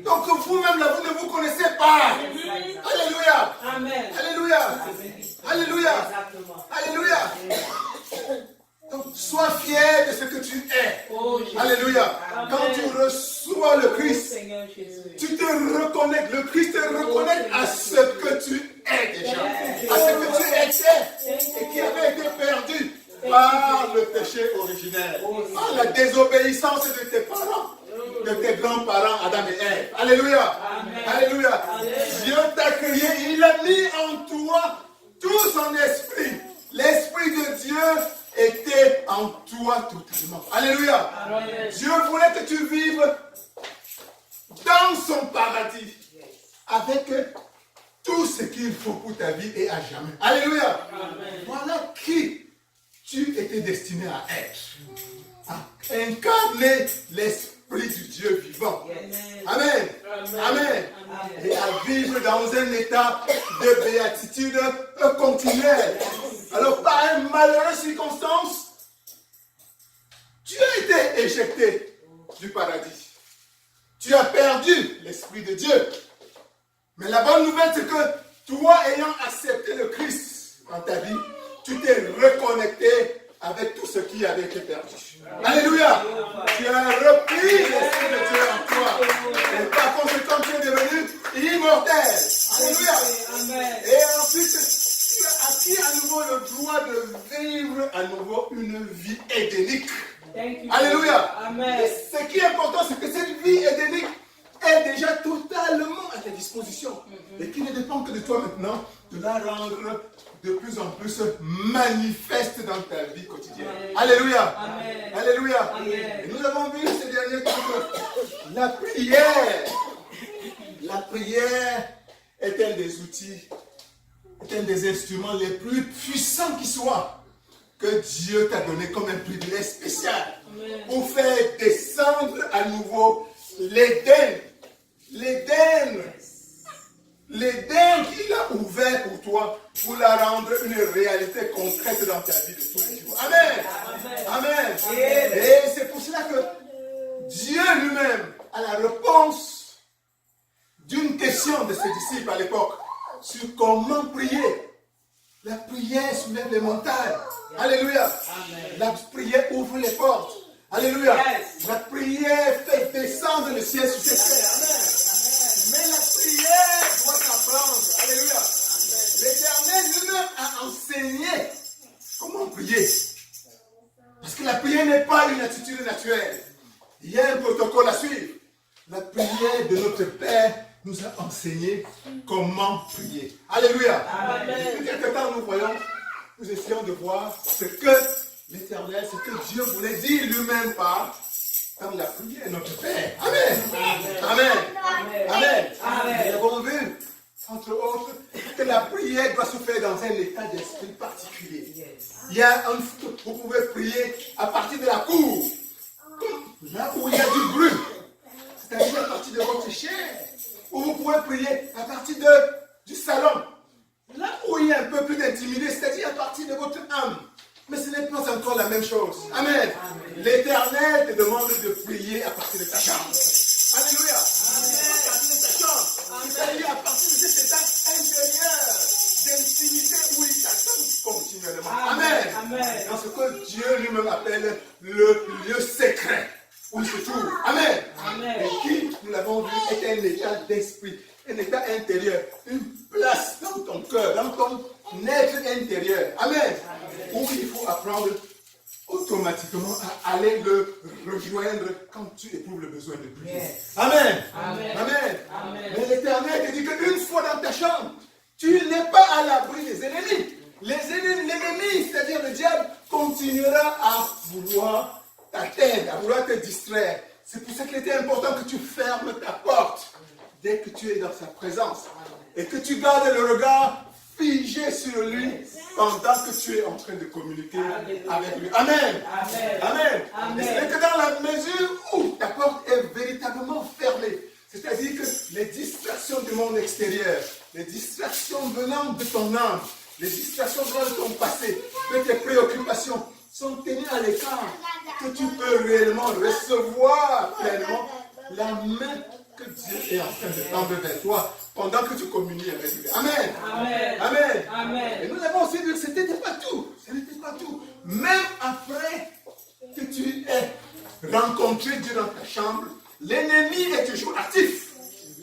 Donc vous-même là, vous ne vous connaissez pas. Alléluia. Amen. Alléluia. Alléluia. Alléluia. Donc sois fier de ce que tu es. Alléluia. Quand tu reçois le Christ, tu te reconnais. Le Christ te reconnaît à ce que tu es déjà. À ce que tu étais et qui avait été perdu par le péché originel. Par la désobéissance de tes parents. De tes grands-parents, Adam et Ève. Alléluia. Alléluia. Dieu t'a créé, il a mis en toi tout son esprit. L'esprit de Dieu était en toi totalement. Alléluia. Dieu voulait que tu vives dans son paradis avec tout ce qu'il faut pour ta vie et à jamais. Alléluia. Voilà qui tu étais destiné à être. À incarner l'esprit du Dieu vivant. Amen. Amen. Et à vivre dans un état de béatitude continuelle. Alors, par une malheureuse circonstance, tu as été éjecté du paradis. Tu as perdu l'Esprit de Dieu. Mais la bonne nouvelle, c'est que toi, ayant accepté le Christ dans ta vie, tu t'es reconnecté avec tout ce qui avait été perdu. Alléluia. Tu as repris l'Esprit de Dieu en toi. Et par conséquent, tu es devenu immortel. Alléluia. Et ensuite, tu as acquis à nouveau le droit de vivre à nouveau une vie édénique. Alléluia. Et ce qui est important, c'est que cette vie édénique est déjà totalement à ta disposition. Et qui ne dépend que de toi maintenant, de la rendre de plus en plus manifeste dans ta vie quotidienne. Alléluia. Amen. Alléluia. Amen. Et nous avons vu ces derniers temps que la prière est un des outils, est un des instruments les plus puissants qui soient, que Dieu t'a donné comme un privilège spécial. Amen. Pour faire descendre à nouveau l'Éden. L'Éden qu'il a ouvert pour toi, pour la rendre une réalité concrète dans ta vie de tous les jours. Amen. Amen. Et c'est pour cela que Dieu lui-même a la réponse d'une question de ses disciples à l'époque sur comment prier. La prière soulève les montagnes. Alléluia. La prière ouvre les portes. Alléluia. La prière fait descendre le ciel sur cette terre. Mais la prière doit s'apprendre. Alléluia. L'Éternel lui-même a enseigné comment prier. Parce que la prière n'est pas une attitude naturelle. Il y a un protocole à suivre. La prière de notre Père nous a enseigné comment prier. Alléluia. Depuis quelque temps, nous essayons de voir ce que l'Éternel, ce que Dieu voulait dire lui-même par comme la prière notre Père. Amen. Amen. Amen. Amen. Nous avons vu, entre autres, que la prière doit se faire dans un état d'esprit particulier. Il y a vous pouvez prier à partir de la cour, là où il y a du bruit, c'est-à-dire à partir de votre chair, ou vous pouvez prier à partir du salon, là où il y a un peu plus d'intimité, c'est-à-dire à partir de votre âme. Mais ce n'est pas encore la même chose. Amen. L'Éternel te demande de prier à partir de ta chambre. Alléluia. À partir de ta chambre. C'est-à-dire à partir de cet état intérieur d'intimité où il t'attend continuellement. Amen. Dans ce que Dieu lui-même appelle le lieu secret où il se trouve. Amen. Et qui, nous l'avons vu, est un état d'esprit, un état intérieur, une place dans ton cœur, dans ton être intérieur. Amen. Où il faut apprendre automatiquement à aller le rejoindre quand tu éprouves le besoin de prier. Amen. Mais l'Éternel te dit qu'une fois dans ta chambre, tu n'es pas à l'abri des ennemis. L'ennemi, c'est-à-dire le diable, continuera à vouloir t'atteindre, à vouloir te distraire. C'est pour ça qu'il était important que tu fermes ta porte dès que tu es dans sa présence et que tu gardes le regard figé sur lui pendant que tu es en train de communiquer avec lui. Amen. Et c'est que dans la mesure où ta porte est véritablement fermée, c'est-à-dire que les distractions du monde extérieur, les distractions venant de ton âme, les distractions venant de ton passé, de tes préoccupations, sont tenues à l'écart, que tu peux réellement recevoir pleinement la main que Dieu est en train de tendre vers toi pendant que tu communies avec lui. Amen. Amen. Amen. Amen. Et nous avons aussi dit que ce n'était pas tout. Ce n'était pas tout. Même après que tu aies rencontré Dieu dans ta chambre, l'ennemi est toujours actif.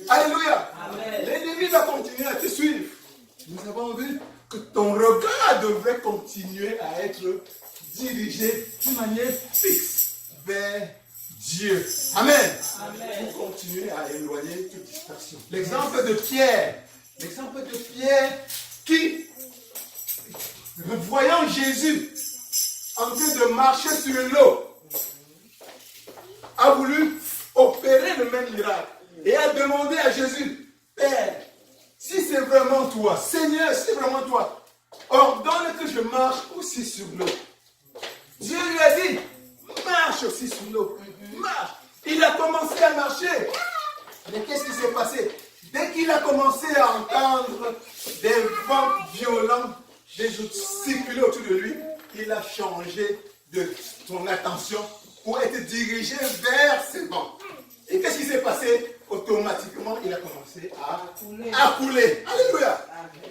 Alléluia. Amen. L'ennemi va continuer à te suivre. Nous avons vu que ton regard devrait continuer à être dirigé d'une manière fixe vers Dieu. Amen. Amen. Pour continuer à éloigner toute dispersion. L'exemple de Pierre qui, voyant Jésus en train de marcher sur l'eau, a voulu opérer le même miracle et a demandé à Jésus, Père, si c'est vraiment toi, Seigneur, si c'est vraiment toi, ordonne que je marche aussi sur l'eau. Dieu lui a dit, marche aussi sur l'eau, marche. Il a commencé à marcher. Mais qu'est-ce qui s'est passé? Dès qu'il a commencé à entendre des vents violents circuler autour de lui, il a changé de son attention pour être dirigé vers ces vents. Et qu'est-ce qui s'est passé? Automatiquement, il a commencé à couler. Alléluia.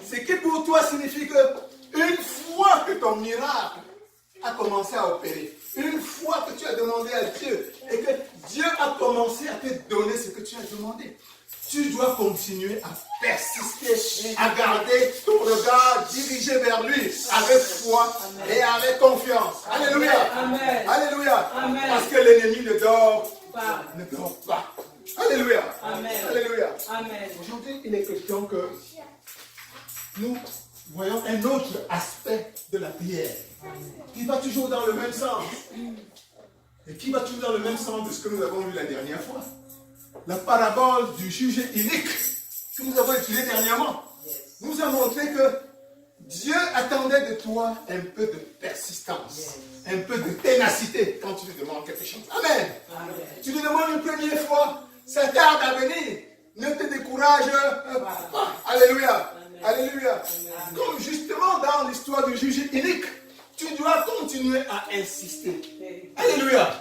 Ce qui pour toi signifie que une fois que ton miracle a commencé à opérer, une fois que tu as demandé à Dieu et que Dieu a commencé à te donner ce que tu as demandé, tu dois continuer à persister, à garder ton regard dirigé vers lui avec foi et avec confiance. Alléluia. Amen. Alléluia. Amen. Parce que l'ennemi ne dort Pas. pas. Alléluia. Amen. Alléluia. Amen. Aujourd'hui, il est question que nous voyons un autre aspect de la prière qui va toujours dans le même sens. Et qui va toujours dans le même sens de ce que nous avons vu la dernière fois. La parabole du juge inique que nous avons étudiée dernièrement nous a montré que Dieu attendait de toi un peu de persistance, un peu de ténacité quand tu lui demandes quelque chose. Amen. Amen. Tu lui demandes une première fois, ça tarde à venir. Ne te décourage pas. Alléluia. Alléluia. Comme justement dans l'histoire du juge inique, tu dois continuer à insister. Alléluia.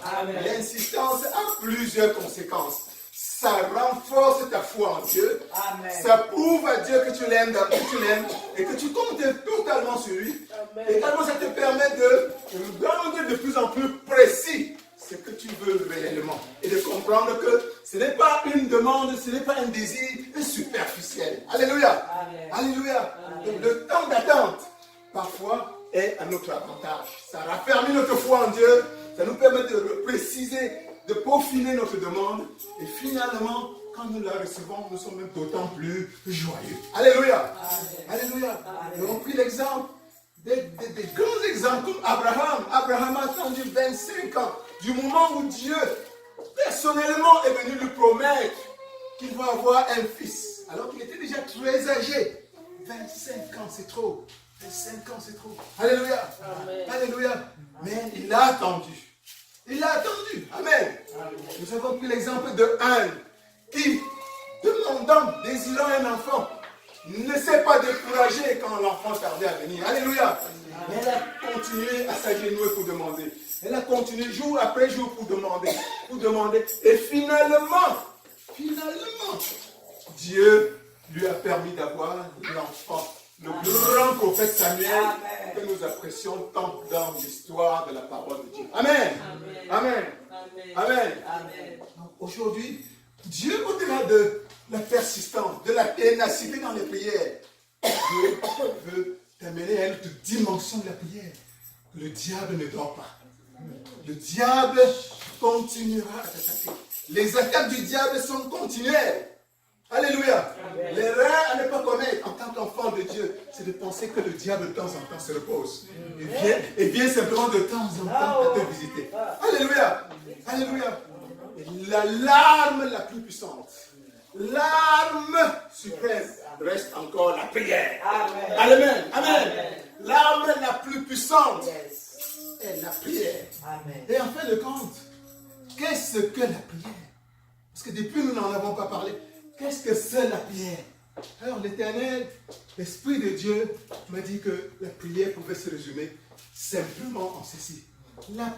L'insistance a plusieurs conséquences. Ça renforce ta foi en Dieu. Amen. Ça prouve à Dieu que tu l'aimes, et que tu comptes totalement sur lui. Également, ça te permet de rendre de plus en plus précis ce que tu veux réellement. Et de comprendre que ce n'est pas une demande, ce n'est pas un désir superficiel. Alléluia. Amen. Alléluia. Amen. Le temps d'attente, parfois, est à notre avantage. Ça raffermit notre foi en Dieu. Ça nous permet de préciser, de peaufiner notre demande. Et finalement, quand nous la recevons, nous sommes même d'autant plus joyeux. Alléluia. Amen. Alléluia. Amen. Nous avons pris l'exemple, des grands exemples comme Abraham. Abraham a attendu 25 ans du moment où Dieu, personnellement, est venu lui promettre qu'il va avoir un fils. Alors qu'il était déjà très âgé. 25 ans, c'est trop. 25 ans, c'est trop. Alléluia. Amen. Alléluia. Mais il a attendu. Il a attendu. Amen. Nous avons pris l'exemple de Anne qui, demandant, désirant un enfant, ne s'est pas découragée quand l'enfant tardait à venir. Alléluia. Mais elle a continué à s'agenouiller pour demander. Elle a continué jour après jour pour demander. Et finalement, Dieu lui a permis d'avoir l'enfant. Le grand prophète Samuel, Amen. que nous apprécions tant dans l'histoire de la parole de Dieu. Amen. Amen. Amen. Amen. Amen. Donc, aujourd'hui, Dieu, au-delà de la persistance, de la ténacité dans les prières, Dieu veut t'amener à une autre dimension de la prière. Le diable ne dort pas. Le diable continuera à t'attaquer. Les attaques du diable sont continuelles. Alléluia. Amen. L'erreur à ne pas commettre en tant qu'enfant de Dieu, c'est de penser que le diable de temps en temps se repose. Et vient simplement de temps en temps à te visiter. Alléluia. Alléluia. Et l'arme la plus puissante, l'arme suprême reste encore la prière. Amen. Amen. Amen. Amen. L'arme la plus puissante est la prière. Amen. Et en fin de compte, qu'est-ce que la prière? Parce que depuis nous n'en avons pas parlé. Qu'est-ce que c'est la prière? Alors l'Éternel, l'Esprit de Dieu m'a dit que la prière pouvait se résumer simplement en ceci. La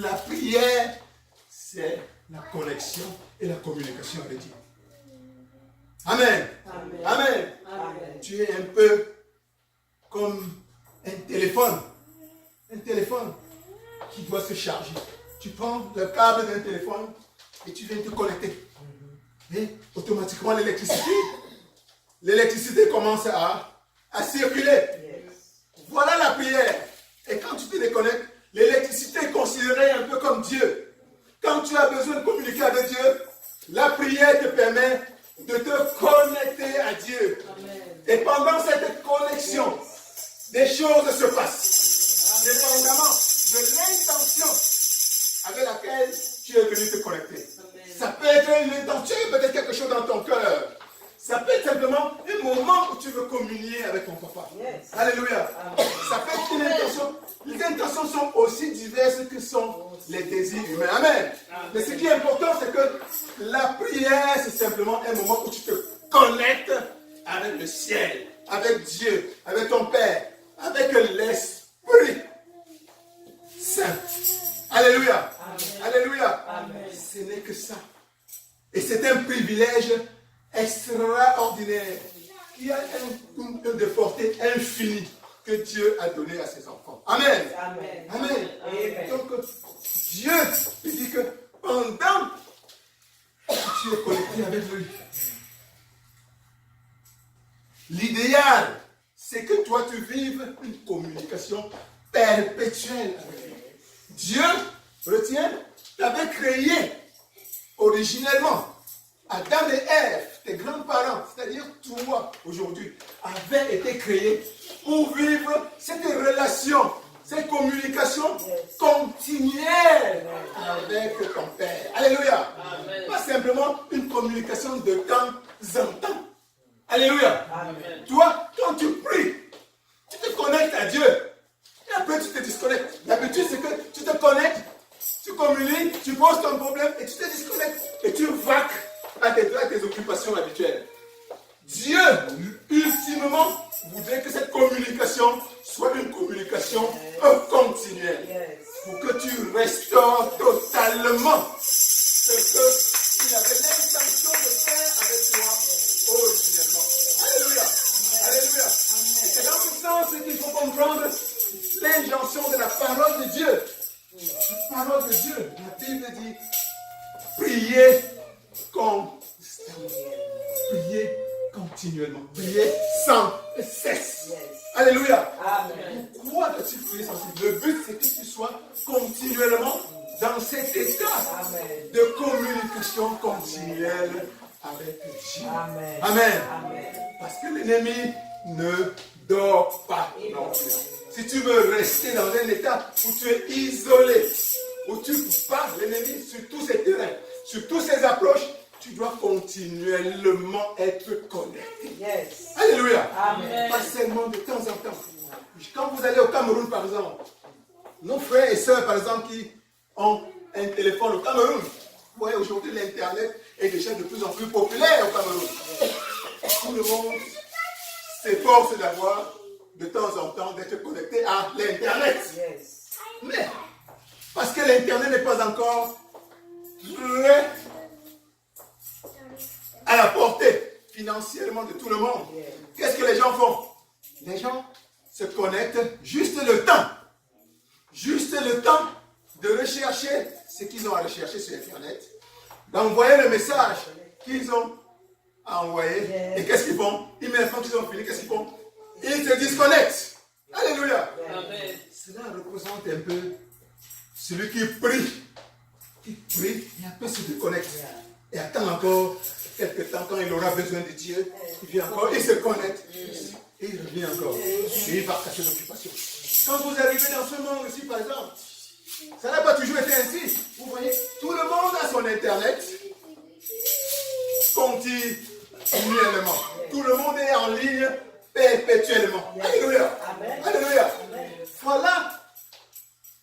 prière, c'est la connexion et la communication avec Dieu. Amen. Amen. Amen. Amen. Tu es un peu comme un téléphone. Un téléphone qui doit se charger. Tu prends le câble d'un téléphone et tu viens te connecter. Et automatiquement, l'électricité commence à circuler. Voilà la prière. Et quand tu te déconnectes, l'électricité est considérée un peu comme Dieu. Quand tu as besoin de communiquer avec Dieu, la prière te permet de te connecter à Dieu. Amen. Et pendant cette connexion, des choses se passent. Dépendamment de l'intention avec laquelle tu es venu te connecter. Amen. Ça peut être une intention, peut-être quelque chose dans ton cœur. Ça peut être simplement un moment où tu veux communier avec ton papa. Yes. Alléluia. Amen. Ça peut être une intention. Les intentions sont aussi diverses que sont les désirs humains. Amen. Amen. Mais ce qui est important, c'est que la prière, c'est simplement un moment où tu te connectes avec le ciel, avec Dieu, avec ton Père, avec l'Esprit Saint. Alléluia. Amen. Alléluia. Amen. Ce n'est que ça. Et c'est un privilège extraordinaire qui a une de portée infinie que Dieu a donné à ses enfants. Amen. Amen. Amen. Amen. Donc, Dieu te dit que pendant que tu es connecté avec lui, l'idéal, c'est que toi tu vives une communication perpétuelle avec lui. Dieu, retiens, t'avait créé originellement. Adam et Ève, tes grands-parents, c'est-à-dire toi, aujourd'hui, avaient été créés pour vivre cette relation, cette communication continuelle avec ton Père. Alléluia. Amen. Pas simplement une communication de temps en temps. Alléluia. Amen. Toi, quand tu pries, tu te connectes à Dieu. Et après, tu te disconnectes. L'habitude, c'est que tu te connectes, tu communiques, tu poses ton problème et tu te disconnectes. Et tu vaques à tes occupations habituelles. Dieu, ultimement, voudrait que cette communication soit une communication continuelle. Pour que tu restaures totalement ce qu'il avait l'intention de faire avec toi originellement. Alléluia. Alléluia. C'est dans ce sens qu'il faut comprendre l'injonction de la parole de Dieu. La parole de Dieu, la Bible dit, priez constamment. Priez continuellement. Priez sans cesse. Yes. Alléluia. Amen. Pourquoi dois-tu prier sans cesse? Le but, c'est que tu sois continuellement dans cet état de communication continuelle avec Dieu. Amen. Amen. Amen. Parce que l'ennemi ne dort pas non plus. Si tu veux rester dans un état où tu es isolé, où tu bats l'ennemi sur tous ses terrains, sur toutes ses approches, tu dois continuellement être connecté. Yes. Alléluia. Amen. Pas seulement de temps en temps. Quand vous allez au Cameroun, par exemple, nos frères et sœurs, par exemple, qui ont un téléphone au Cameroun, vous voyez, aujourd'hui, l'Internet est déjà de plus en plus populaire au Cameroun. Tout le monde s'efforce d'avoir, de temps en temps, d'être connecté à l'Internet. Yes. Mais, parce que l'Internet n'est pas encore très à la portée financièrement de tout le monde. Qu'est-ce que les gens font? Les gens se connectent juste le temps. Juste le temps de rechercher ce qu'ils ont à rechercher sur Internet, d'envoyer le message qu'ils ont à envoyer. Et qu'est-ce qu'ils font? Immédiatement qu'ils ont fini, qu'est-ce qu'ils font? Ils se disconnectent. Alléluia. Amen. Cela représente un peu celui qui prie, et après se déconnecte. Et attend encore quelque temps, quand il aura besoin de Dieu, il vient encore, il se connecte, et il revient encore. Et il va cacher l'occupation. Quand vous arrivez dans ce monde ici, par exemple, ça n'a pas toujours été ainsi. Vous voyez, tout le monde a son Internet continuellement. Tout le monde est en ligne perpétuellement. Alléluia. Alléluia. Voilà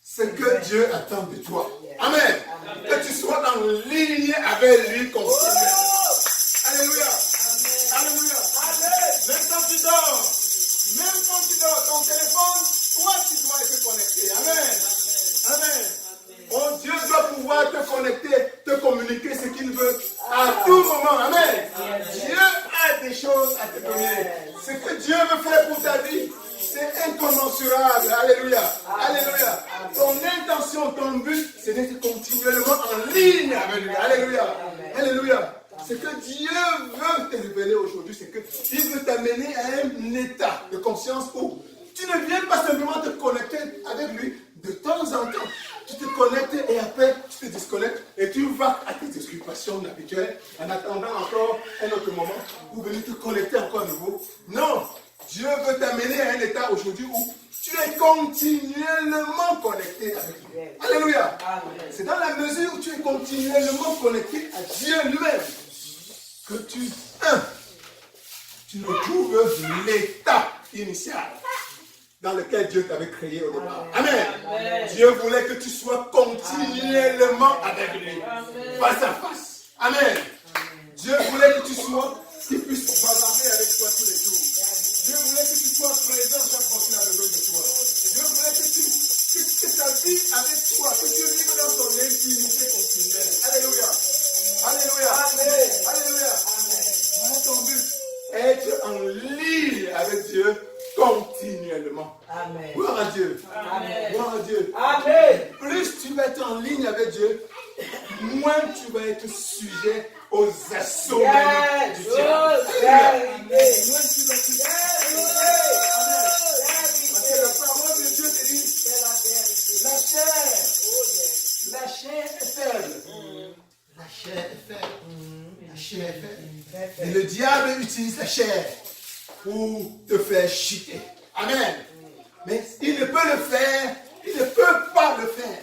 ce que Dieu attend de toi. Amen. Que tu sois en ligne avec lui continuellement. Alléluia. Alléluia. Même quand tu dors, ton téléphone, toi tu dois être connecté. Amen. Amen. Oh, Dieu doit pouvoir te connecter, te communiquer À tout moment. Amen. Dieu a des choses à te donner. Ce que Dieu veut faire pour ta vie, c'est incommensurable. Alléluia. Alléluia. Ton intention, ton but, c'est d'être continuellement en ligne avec lui. Alléluia. Alléluia. Ce que Dieu veut te révéler aujourd'hui, c'est qu'il veut t'amener à un état de conscience où tu ne viens pas simplement te connecter avec lui de temps en temps. Tu te connectes et après tu te disconnectes et tu vas à tes occupations habituelles en attendant encore un autre moment pour venir te connecter encore à nouveau. Non, Dieu veut t'amener à un état aujourd'hui où tu es continuellement connecté avec lui. Alléluia. C'est dans la mesure où tu es continuellement connecté à Dieu lui-même que tu retrouves l'état initial dans lequel Dieu t'avait créé au départ. Amen. Dieu voulait que tu sois continuellement avec lui, face à face. Amen. Dieu voulait que tu sois, qu'il puisse bavarder avec toi tous les jours. Dieu voulait que tu sois présent chaque fois qu'il a besoin de toi. Dieu voulait que ta vie avec toi, que tu vives dans son intimité continuelle. Alléluia. Alléluia. Amen. Alléluia. Voilà ton but. Être en ligne avec Dieu continuellement. Amen. Gloire à Dieu. Amen. Gloire à Dieu. Amen. Plus tu vas être en ligne avec Dieu, moins tu vas être sujet aux assauts du diable. Moins tu vas être sujet. Amen. Parce que la parole de Dieu te dit, la chair est faible. La chair est faible. La chair est faible. Et le diable utilise la chair pour te faire chuter. Amen. Mais il ne peut le faire, il ne peut pas le faire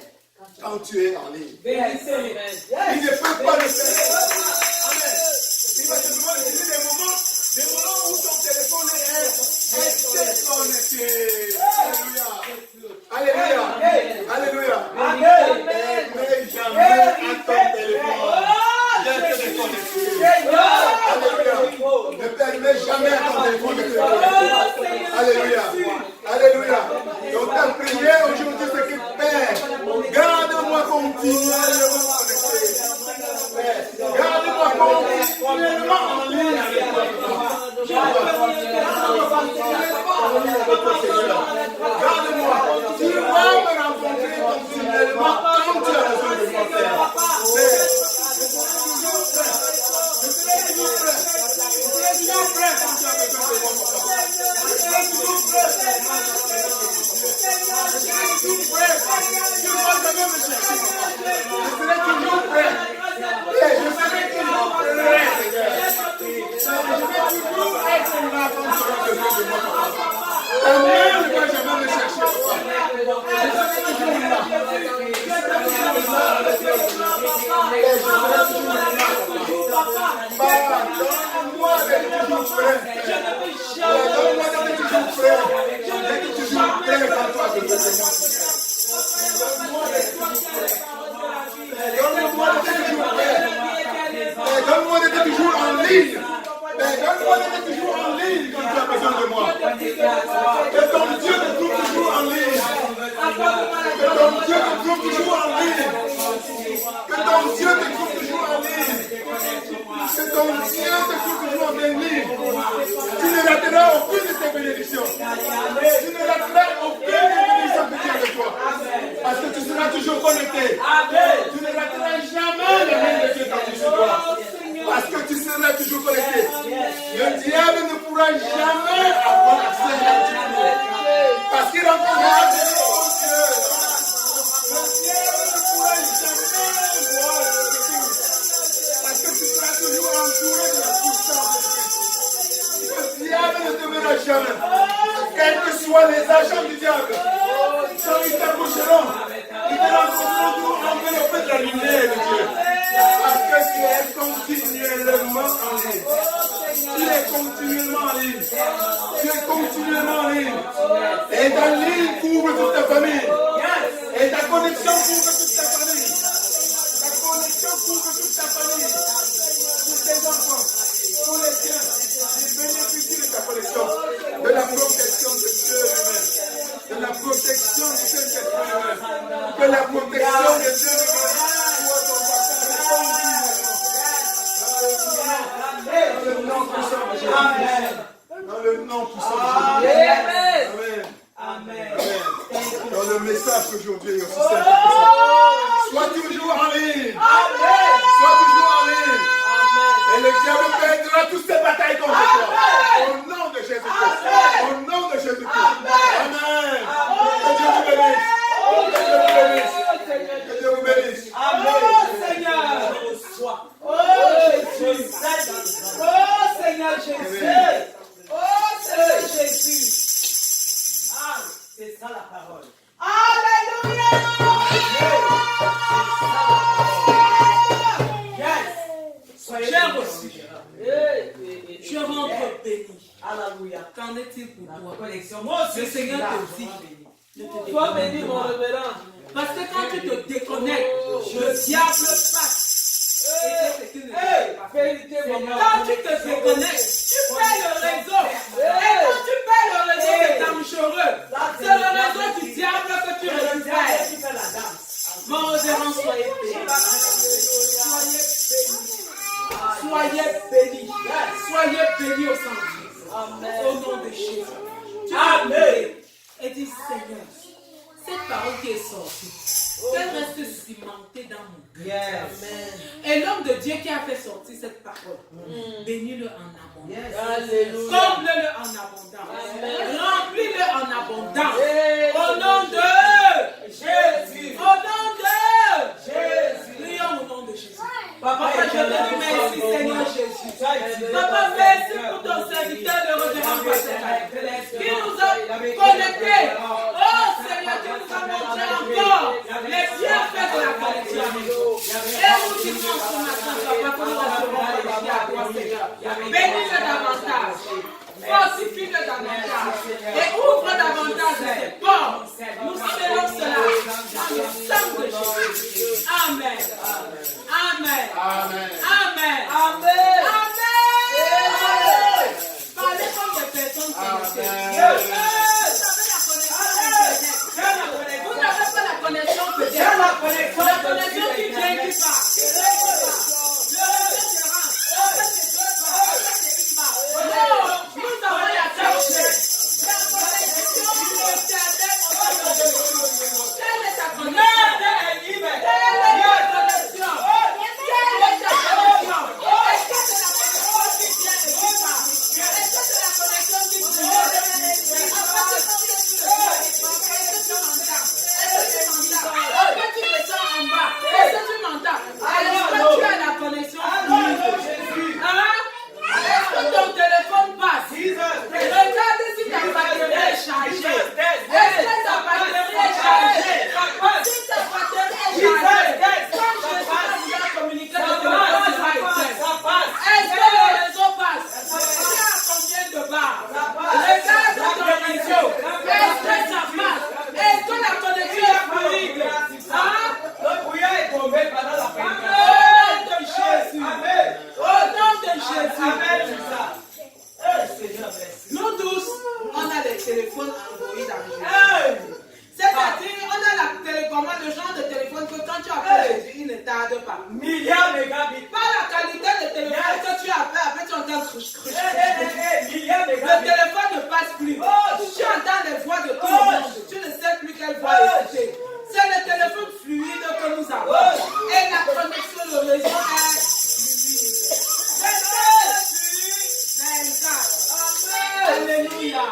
quand tu es en ligne. Il ne peut pas le faire. Amen. Il va simplement utiliser des moments où ton téléphone est déconnecté. Alléluia. Alléluia. Alléluia. Amen. Mais jamais à ton téléphone d'être déconnecté. Alléluia. Ne permets jamais à ton téléphone d'être déconnecté. Alléluia. Alléluia. Donc ta prière aujourd'hui, c'est que Père, garde-moi continuellement connecté. Père, garde-moi continuellement en ligne avec toi. Garde-moi continuellement en ligne avec toi, Seigneur. Garde-moi. Tu vas me rencontrer continuellement quand tu as besoin de moi, Père. Je serai toujours prêt. Je serai toujours prêt quand tu as besoin de moi, papa. Je serai toujours prêt. Je serai toujours prêt. Tu ne vas jamais me chercher, papa. Je serai toujours prêt. Je serai toujours prêt, Seigneur. Je vais toujours être là quand tu auras besoin de moi, papa. Ta main ne va jamais me chercher, papa. Je serai toujours là. Je serai toujours là avec toi, Seigneur. Je serai toujours là, papa. Papa, donne-moi d'être toujours prêt. Donne-moi d'être toujours prêt. D'être toujours prêt quand tu as besoin de moi, Seigneur. Donne-moi d'être toujours prêt. Donne-moi d'être toujours prêt. Donne-moi d'être toujours en ligne. Donne-moi d'être toujours en ligne quand tu as besoin de moi. Que ton Dieu te trouve toujours en ligne. Que ton Dieu te trouve toujours en ligne. Que ton Dieu te trouve toujours en ligne. Que ton Dieu te trouve toujours en ligne. Tu ne rateras aucune de tes bénédictions. Tu ne rateras aucune des bénédictions que tu as de toi. Parce que tu seras toujours connecté. Tu ne rateras jamais le règne de Dieu quand tu seras. Parce que tu seras toujours connecté. Le diable ne pourra jamais avoir accès à l'intimité. Parce qu'il rencontrera des Dieu. Le diable ne pourra jamais voir le retour. Parce que tu seras toujours entouré de la puissance de Christ. Le diable ne te verra jamais. Quels que soient les agents du diable, quand ils t'approcheront, ils te rencontreront toujours enveloppé de la lumière de Dieu. Parce que tu es continuellement en ligne. Tu es continuellement en ligne. Tu es continuellement en ligne. Et ta ligne couvre toute ta famille. Et ta connexion couvre toute ta famille. Ta connexion couvre toute ta famille. Pour tes enfants, pour les tiens. Ils bénéficient de ta connexion. De la protection de Dieu lui-même. De la protection du Saint-Esprit lui-même. Que la protection de Dieu lui-même soit ton partage continuellement. nom puissant de Jésus. Amen. Dans le nom puissant de Jésus. Amen. Amen. Amen. Dans le message aujourd'hui aussi simple que ça. Sois toujours en ligne. Amen. Sois toujours en ligne. Amen. Et le diable perdra toutes ses batailles contre toi. Au nom de Jésus-Christ. Au nom de Jésus-Christ. Amen. Que Dieu vous bénisse. Que Dieu vous bénisse. Que Dieu vous bénisse. Amen. Seigneur. Je reçois. Oh Jésus. Oh Seigneur Jésus. Oh Seigneur Jésus. Ah, c'est ça la parole. Alléluia. Yes. J'ai reçu. Je rentre béni. Alléluia. Qu'en est-il pour toi? Le Seigneur te dit. Toi béni mon révérend. Parce que quand tu te déconnectes, le diable passe. Quand tu te déconnectes, tu perds le réseau. Et quand tu perds le réseau, c'est dangereux. C'est le réseau du diable que tu récupères. Mon révérend, soyez bénis. Soyez bénis. Soyez bénis au sang de Jésus. Au nom de Jésus. Amen. Et dis Seigneur, cette parole qui est sortie, qu'elle reste cimentée dans mon cœur. Et l'homme de Dieu qui a fait sortir cette parole, bénis-le en abondance. Comble-le en abondance. Remplis-le en abondance. Au nom de Jésus. Au nom de Jésus. Prions au nom de Jésus. Papa, je te dis merci Seigneur Jésus. Papa, merci pour ton serviteur de révérend Pascal qui nous a connectés. Oh Seigneur, tu nous as montré encore les bienfaits de la connexion. Et nous disons ce matin, Papa, que nous recevons les biens à toi Seigneur. Bénis-le davantage. Fortifie-le davantage. Et ouvre davantage ses portes. Nous célébrons cela dans le sang de Jésus. Amen. Amen. Amen. Amen. Amen. Amen. Parlez comme des personnes qui vous n'avez pas la connexion peut-être. La connexion qui vient qui part. Nous avons la tâche. La connexion qui quelle est ta connexion? Nous tous, on a des téléphones Android dans le jeu. C'est-à-dire, on a la télécommande, le genre de téléphone que quand tu appelles Jésus, il ne tarde pas. Milliards mégabits. Pas la qualité de téléphone que tu appelles, après tu entends cruche. Le téléphone ne passe plus. Tu entends les voix de tout le monde. Tu ne sais plus quelle voix écouter. C'est le téléphone fluide que nous avons. Et la connexion, le réseau est fluide. Alléluia.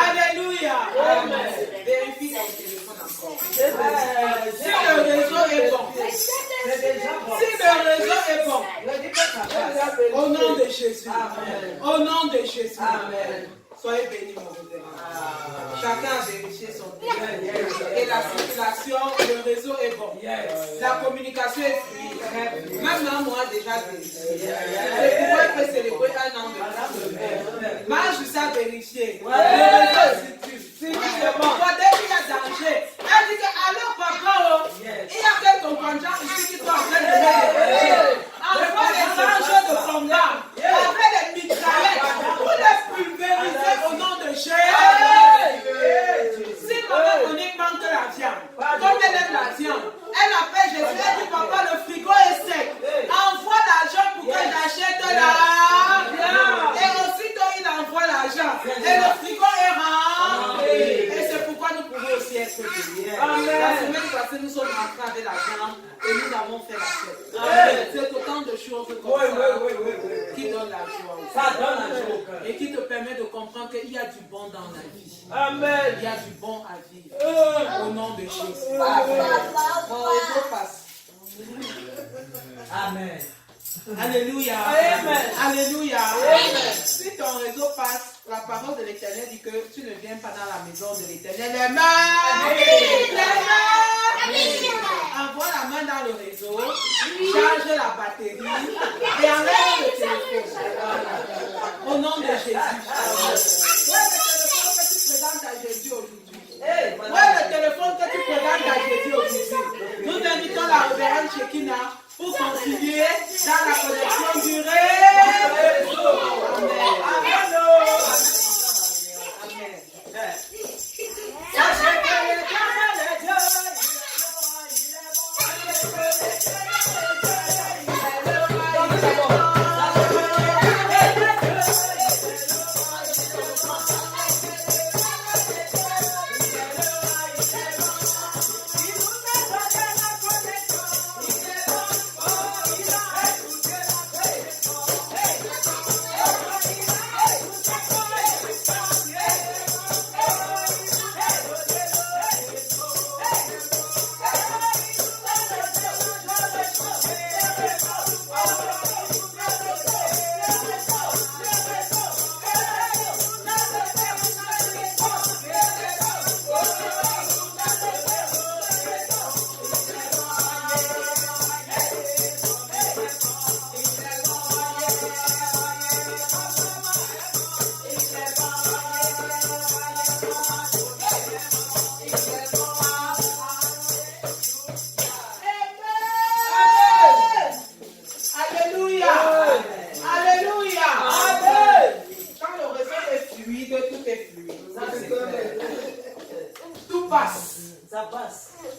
Alléluia. Amen. Vérifie ton téléphone encore. Si le réseau est bon. Si le réseau est bon. Au nom de Jésus. Amen. Au nom de Jésus. Amen. Soyez bénis, mon révérend. Chacun a vérifié son téléphone. Et la circulation, le réseau est bon. La communication est fluide. Même là, moi, déjà vérifié. Je pourrais que célébrer un an de plus. Moi, je sais vérifier. Le réseau situe. Pourquoi dès qu'il y a danger, elle dit que, allô, papa, il y a quelqu'un compagnon ici qui sont en train de me envoie des anges de combat avec des mitraillettes pour les pulvériser au nom de Jésus. Si maman Monique manque la viande, comme elle aime la viande, elle appelle Jésus, elle dit papa, le frigo est sec. Envoie l'argent pour que j'achète la viande. choses comme Oui. qui donne la joie. Ça donne la joie. Et qui te permet de comprendre qu'il y a du bon dans la vie. Amen. Il y a du bon à vivre. Au nom de Jésus. Mon réseau passe. Amen. Alléluia. Amen. Alléluia. Amen. Si ton réseau passe, la parole de l'Éternel dit que tu ne viens pas dans la maison de l'Éternel. Les mains. Envoie la main dans le réseau, charge la batterie et enlève le téléphone. Au nom de Jésus. Ouais, le téléphone que tu présentes à Jésus aujourd'hui. Ouais, le téléphone que tu présentes à Jésus aujourd'hui. Nous invitons la révérende Shekinah pour continuer dans la connexion du réseau. Amen.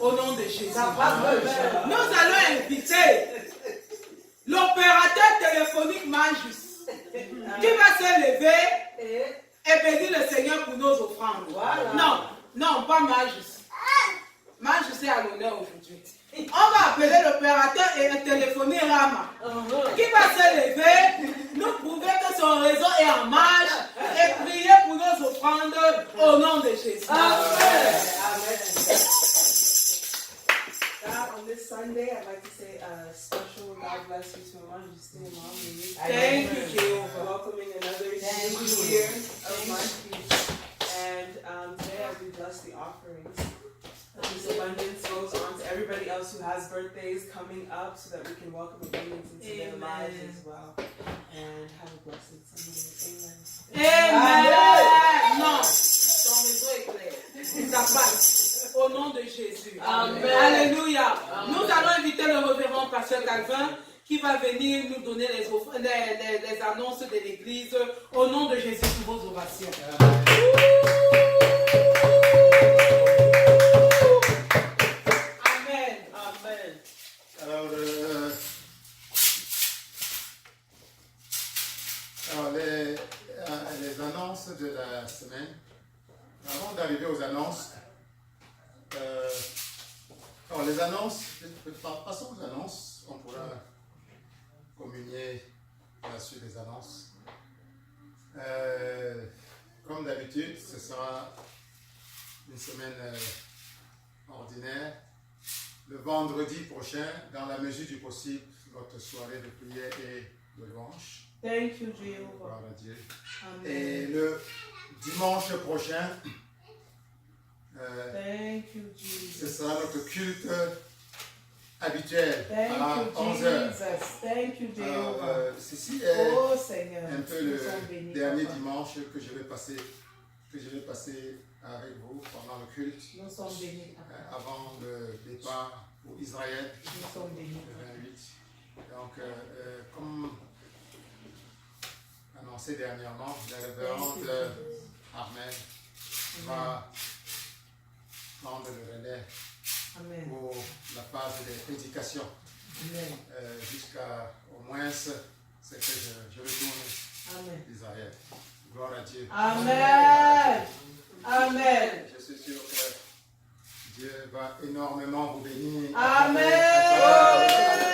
Au nom de Jésus. Nous allons inviter l'opérateur téléphonique Manjus qui va se lever et bénir le Seigneur pour nos offrandes. Voilà. Non, pas Manjus. Manjus est à l'honneur aujourd'hui. On va appeler l'opérateur et téléphoner Rama qui va se lever, nous prouver que son réseau est en marche et prier pour nos offrandes au nom de Jésus. Amen. On this Sunday, I'd like to say a special God bless you to Mama Justine and Mom Louise. Thank you, Jehovah. Welcoming another new year of month. And today, as we bless the offerings, this abundance goes on to everybody else who has birthdays coming up so that we can welcome abundance into their lives as well. And have a blessed Sunday. Amen. Amen. Non, ton réseau est clair. Ça passe. Au nom de Jésus. Amen. Alléluia. Nous allons inviter le révérend pasteur Calvin qui va venir nous donner les annonces de l'église au nom de Jésus pour vos ovations. Amen. Amen. Alors, les annonces de la semaine. Avant d'arriver aux annonces, alors les annonces, passons aux annonces, on pourra communier à la suite des annonces. Comme d'habitude, ce sera une semaine ordinaire. Le vendredi prochain, dans la mesure du possible, notre soirée de prière et de louange. Thank you, Jehovah. Gloire à Dieu. Amen. Et le dimanche prochain, Thank you, Jesus. ce sera notre culte habituel Thank à you, 11h. Jesus. Thank you, Alors, Jehovah. ceci est Oh Seigneur, un peu nous le sommes bénis, dernier papa. dimanche que je vais passer avec vous pendant le culte, Nous sommes bénis, papa. avant le départ pour Israël, Nous sommes bénis. le 28. Donc, comme annoncé dernièrement, la révérende Armel va prendre le relais Amen. pour la phase des prédications. Amen. Jusqu'à au moins ce que je retourne Amen. d'Israël. Gloire à Dieu. Amen. Amen. Je suis sûr que Dieu va énormément vous bénir. Amen. À travers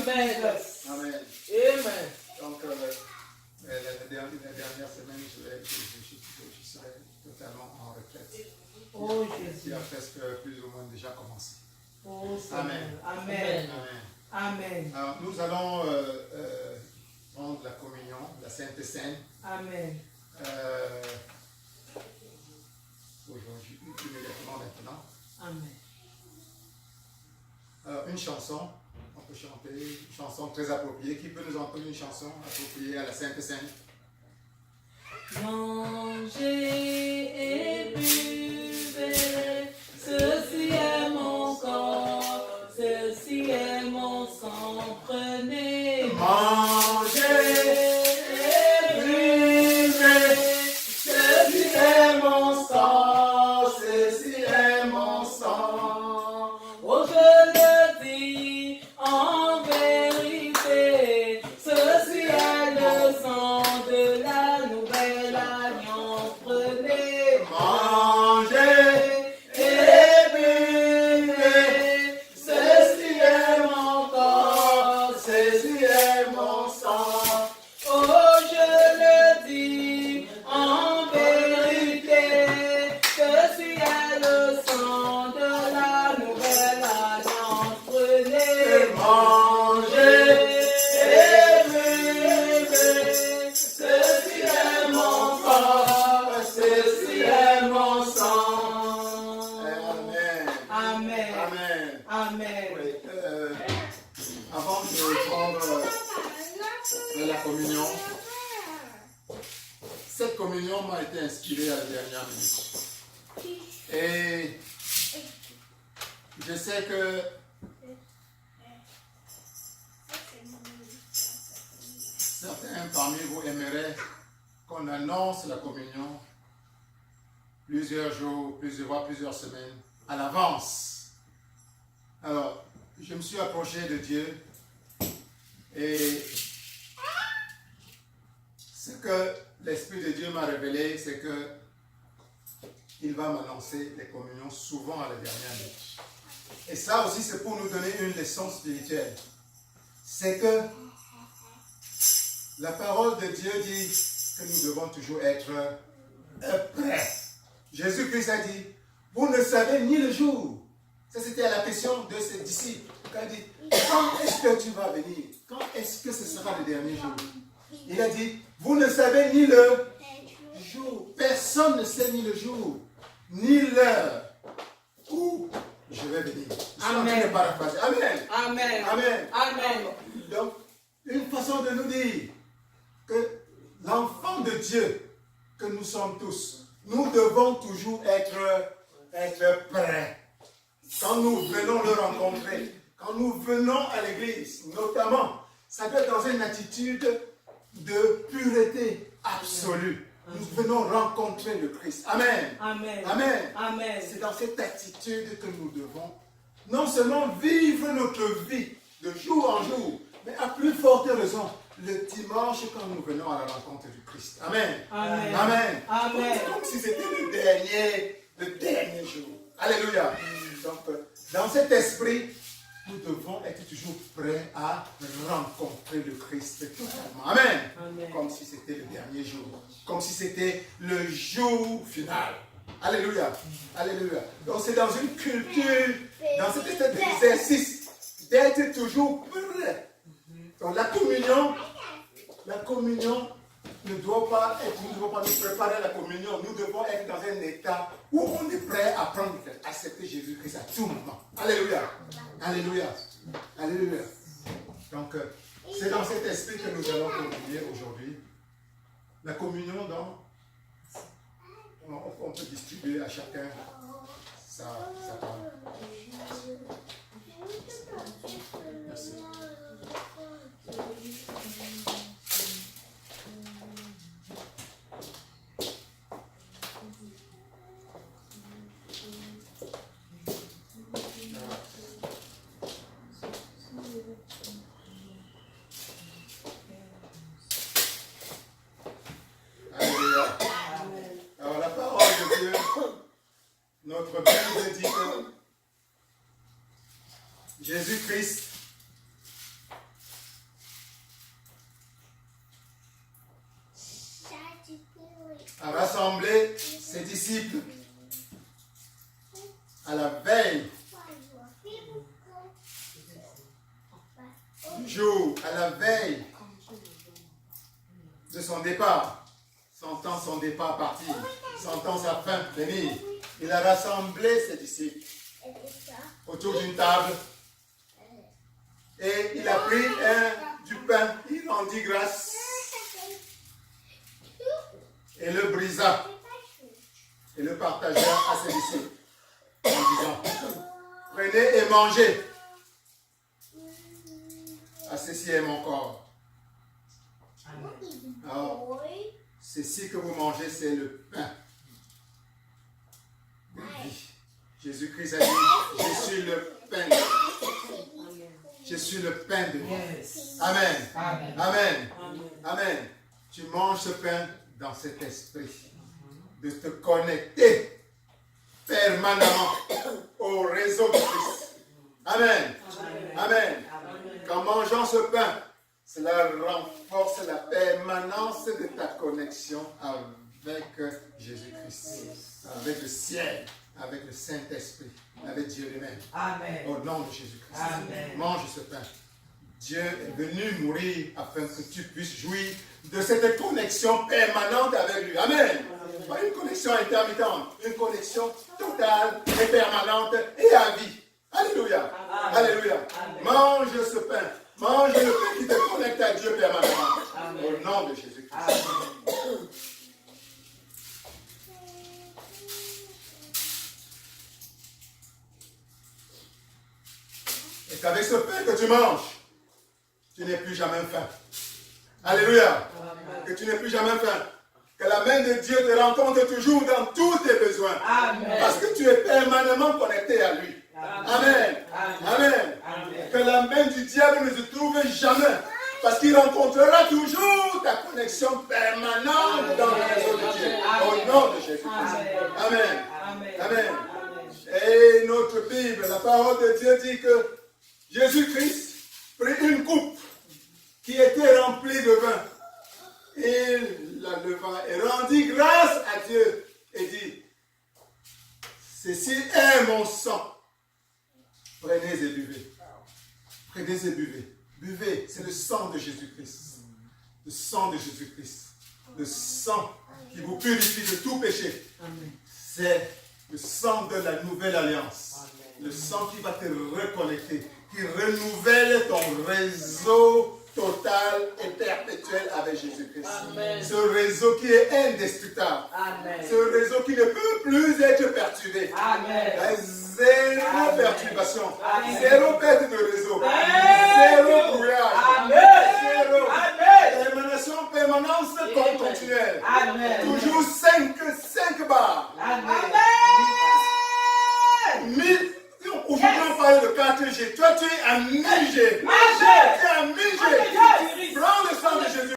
Amen. Amen. Amen. Donc, la dernière semaine, je serai totalement en retraite. Oh Qui Jésus. a presque plus ou moins déjà commencé. Oh Amen. Seigneur. Amen. Amen. Amen. Alors, nous allons prendre la communion, la Sainte Seine. Amen. Aujourd'hui, immédiatement maintenant. Amen. Alors, une chanson, on peut chanter une chanson très appropriée. Qui peut nous entendre une chanson appropriée à la Sainte Seine? Mangez et buvez, ceci est mon corps, ceci est mon sang, prenez. Mangez et buvez, ceci est mon sang, ceci est mon sang. Oh, je le dis en vérité, ceci est le sang de la nouvelle alliance. Prenez, Mangez et buvez, ceci est mon corps, ceci est mon sang. oh, je le dis en vérité, ceci est le sang de la nouvelle alliance. Prenez, Mangez et buvez, ceci est mon corps, ceci est mon sang. Amen. Amen. Amen. Amen. Oui, avant de prendre la communion, cette communion m'a été inspirée à la dernière minute. Et je sais que certains parmi vous aimeraient qu'on annonce la communion plusieurs jours, plusieurs semaines à l'avance. Alors, je me suis approché de Dieu et ce que l'Esprit de Dieu m'a révélé, c'est que il va m'annoncer les communions souvent à la dernière minute. Et ça aussi, c'est pour nous donner une leçon spirituelle. C'est que la parole de Dieu dit que nous devons toujours être prêts. Jésus-Christ a dit, vous ne savez ni le jour. Ça, c'était à la question de ses disciples. Il a dit, quand est-ce que tu vas venir? Quand est-ce que ce sera le dernier jour? Il a dit, vous ne savez ni le jour. Personne ne sait ni le jour, ni l'heure où je vais venir. Je suis en train de paraphraser. Amen. Amen. Amen. Amen. Donc, une façon de nous dire que l'enfant de Dieu que nous sommes tous, nous devons toujours être prêts. Quand nous venons le rencontrer, quand nous venons à l'église, notamment, ça doit être dans une attitude de pureté absolue. Nous venons rencontrer le Christ. Amen. Amen. Amen. Amen. C'est dans cette attitude que nous devons non seulement vivre notre vie de jour en jour, mais à plus forte raison, le dimanche quand nous venons à la rencontre du Christ. Amen. Amen. Amen. Amen. Comme si c'était le dernier jour. Alléluia. Donc, dans cet esprit, nous devons être toujours prêts à rencontrer le Christ totalement. Amen. Amen. Comme si c'était le dernier jour. Comme si c'était le jour final. Alléluia. Alléluia. Donc c'est dans une culture, dans cet état d'exercice, d'être toujours prêt. Donc la communion ne doit pas être, nous ne devons pas nous préparer à la communion. Nous devons être dans un état où on est prêt à prendre, à accepter Jésus-Christ à tout moment. Alléluia. Alléluia. Alléluia. Donc, c'est dans cet esprit que nous allons communier aujourd'hui. La communion, on peut distribuer à chacun sa part. Merci. Alléluia. Alors la parole de Dieu, notre Bible dit que Jésus-Christ jour, à la veille de son départ, sentant son départ partir, sentant sa fin venir, il a rassemblé ses disciples autour d'une table et il a pris du pain, il rendit grâce et le brisa et le partagea à ses disciples en disant, prenez et mangez, ah, ceci est mon corps. Alors, ceci que vous mangez, c'est le pain de vie. Jésus-Christ a dit, je suis le pain de vie. Je suis le pain de vie. Amen. Amen. Amen. Amen. Tu manges ce pain dans cet esprit. De te connecter permanemment au réseau de Christ. Amen. Amen. En mangeant ce pain, cela renforce la permanence de ta connexion avec Jésus-Christ, avec le ciel, avec le Saint-Esprit, avec Dieu lui-même. Amen. Au nom de Jésus-Christ. Amen. Mange ce pain. Dieu est venu mourir afin que tu puisses jouir de cette connexion permanente avec lui. Amen. Pas une connexion intermittente, une connexion totale et permanente et à vie. Alléluia. Amen. Alléluia. Amen. Mange ce pain. Mange le pain qui te connecte à Dieu permanemment. Amen. Au nom de Jésus-Christ. Amen. Et qu'avec ce pain que tu manges, tu n'es plus jamais faim. Alléluia. Amen. Que tu n'es plus jamais faim. Que la main de Dieu te rencontre toujours dans tous tes besoins. Amen. Parce que tu es permanemment connecté à lui. Amen. Amen. Amen. Amen. Que la main du diable ne se trouve jamais. Parce qu'il rencontrera toujours ta connexion permanente dans le réseau de Dieu. Au nom de Jésus-Christ. Amen. Amen. Amen. Et notre Bible, la parole de Dieu dit que Jésus-Christ prit une coupe qui était remplie de vin. Il la leva et rendit grâce à Dieu et dit, ceci est mon sang. Prenez et buvez. Prenez et buvez. Buvez, c'est le sang de Jésus-Christ. Le sang de Jésus-Christ. Le sang qui vous purifie de tout péché. C'est le sang de la nouvelle alliance. Le sang qui va te reconnecter, qui renouvelle ton réseau total et perpétuel avec Jésus-Christ. Ce réseau qui est indestructible. Ce réseau qui ne peut plus être perturbé. Zéro perturbation. Zéro perte de réseau. Zéro brouillage. Zéro. Émanation, permanence continuelle. Toujours 5 barres. Aujourd'hui, on parle de 4G. Toi, tu es à 1000G.